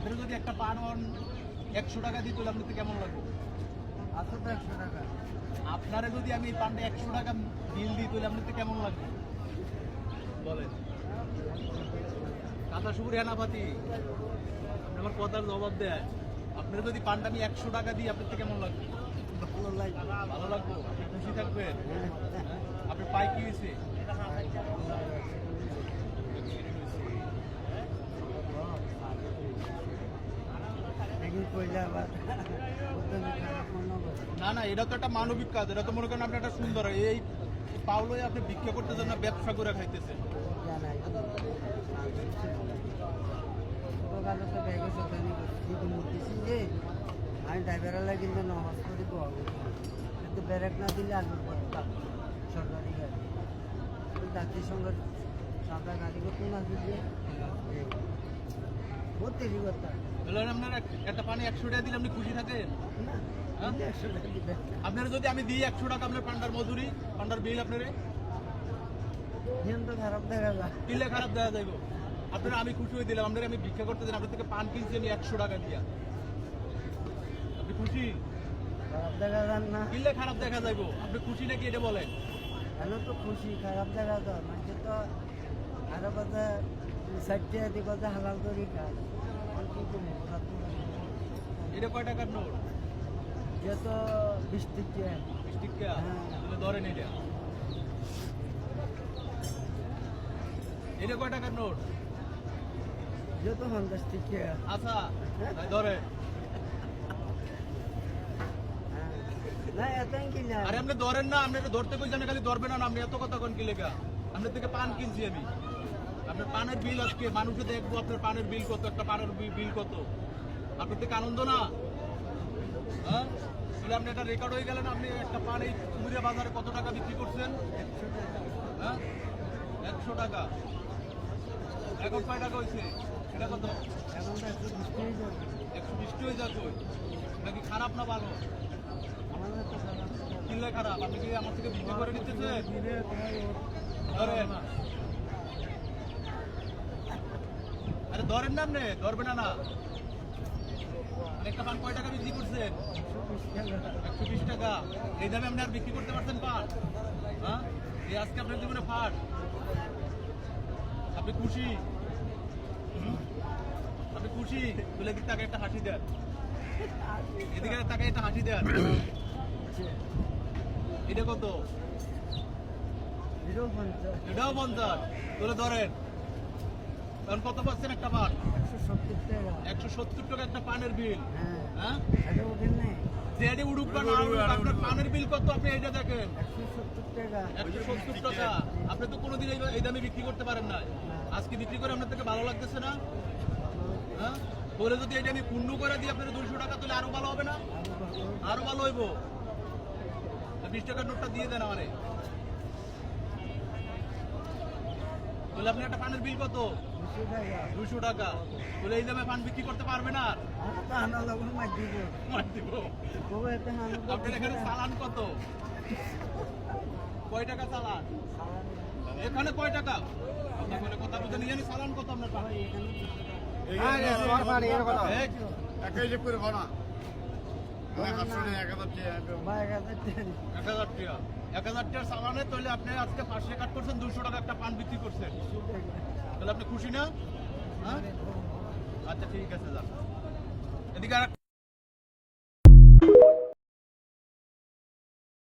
আপনার যদি একটা পান 100 টাকা দিই তাহলে আপনার কেমন লাগবে? আচ্ছা তো 100 টাকা। আপনারা যদি আমি এই পানটা 100 টাকা বিল দিই তাহলে আপনার কেমন লাগবে বলেন? কাঁথা সুপুরি হেনাপাতি আমার কথার জবাব দেয়। আপনারা যদি পানটা আমি 100 টাকা দিই আপনার কেমন লাগবে? ভালো লাগে। ভালো লাগবে, আপনি খুশি থাকবেন। আপনি পাই কি হয়েছে? না না, এটা তো একটা মানবিক কাজ। এটা তো মনে করেন আপনি একটা সুন্দর এই পাউলোয় আপনি ভিক্ষা করতেছেন না, ব্যবসা করে খাইতেছেন। আমি ড্রাইভারের কিন্তু নামাজ পড়ি তো কিন্তু ব্রেক না দিলে আলু পড়তাম সরকারি গাড়ি জাতির সঙ্গে সাদা গাড়ি করতে না দিলে বহুত দেরি করতাম। আপনার একটা পানি 100 টাকা দিলে আপনি খুশি থাকেন? আপনারা যদি আমি দিই 100 টাকা আপনার পান্ডার মজুরি, পান্ডার বিল আপনারে তো খারাপ দেখা যায়। কিলে খারাপ দেখা যাইব। আপনারা আমি খুশি হয়ে দিলাম, আপনারা আমি ভিক্ষা করতে দিন, আপনার থেকে পান কিনছি আমি 100 টাকা দিয়া। আপনি খুশি? খারাপ দেখা যান না। কিলে খারাপ দেখা যাইব। আপনি খুশি নাকি এটা বলেন? আমি তো খুশি, খারাপ দেখা যায় মানে তো আরো কথা সাইডে আদি কথা হালাল করি খায়। এটা কয় টাকার নোট? এটা তো 20 টাকা। 20 টাকা? তাহলে ধরেন এটা। এটা কয় টাকার নোট? এটা তো 50 টাকা। আচ্ছা ধরেন। না এত কি না। আরে আপনি ধরেন না, আপনি এটা ধরতে কইছেন খালি ধরবেন না, আপনি এত কথা কোন কি লেখা? আপনার থেকে পান কিনছি আমি। আপনার পানের বিল আজকে মানুষে দেখবো আপনার পানের বিল কত, একটা পানের বিল কত। আপনার থেকে আনন্দ না? হ্যাঁ, তাহলে আপনি একটা রেকর্ড হয়ে গেলেন। আপনি একটা পান এই কুমিরা বাজারে কত টাকা বিক্রি করছেন? হ্যাঁ 100 টাকা। এখন কয় টাকা হয়েছে সেটা কত? এখন তো 120 হয়ে যাচ্ছে। নাকি খারাপ না ভালো? আমাদের তো কিনলে খারাপ। আপনি কি আমার থেকে বিক্রি করে নিতেছেন? ধরেন, আরে ধরেন না, আপনি ধরবেন না। একটা পান কয় টাকা বিক্রি করছেন? 120 টাকা। এই দামে আপনি আর বিক্রি করতে পারছেন পান? হ্যাঁ, এই আজকে আপনার জীবনে ফাট। আপনি খুশি? আপনি খুশি? তুলে দিক তাকে একটা হাসি দেন, এদিকে তাকে একটা হাসি দেন। এটা কত? এটাও 50। তুলে ধরেন। তখন কত পাচ্ছেন একটা পান? 170 টাকা একটা পানের বিল। হ্যাঁ, যেটি উড়ুক বা না উড়ুক আপনার পানের বিল কত আপনি এটা দেখেন। 170 টাকা। আপনি তো কোনোদিন এই দামে বিক্রি করতে পারেন না। আজকে বিক্রি করে আপনার থেকে ভালো লাগতেছে না? হ্যাঁ, বলে যদি এটা আমি পূর্ণ করে দিই আপনার 200 টাকা, তাহলে আরো ভালো হবে না? আরো ভালো হইব। 20 টাকার নোটটা দিয়ে দেন আমারে। তাহলে আপনি একটা পানের বিল কত? 200 টাকা। তাহলে এই দামে পান বিক্রি করতে পারবে না? আপনার এখানে চালান কত? কয় টাকা চালান? এখানে কয় টাকা? আপনার কথা বুঝে নিয়ে জানি চালান কত আপনার পান? 1000 টাকা চালানে। তাহলে আপনি আজকে 5 কাট করছেন, 200 টাকা একটা পান বিক্রি করছেন। তাহলে আপনি খুশি না? হ্যাঁ, আচ্ছা ঠিক আছে, যান এদিকে।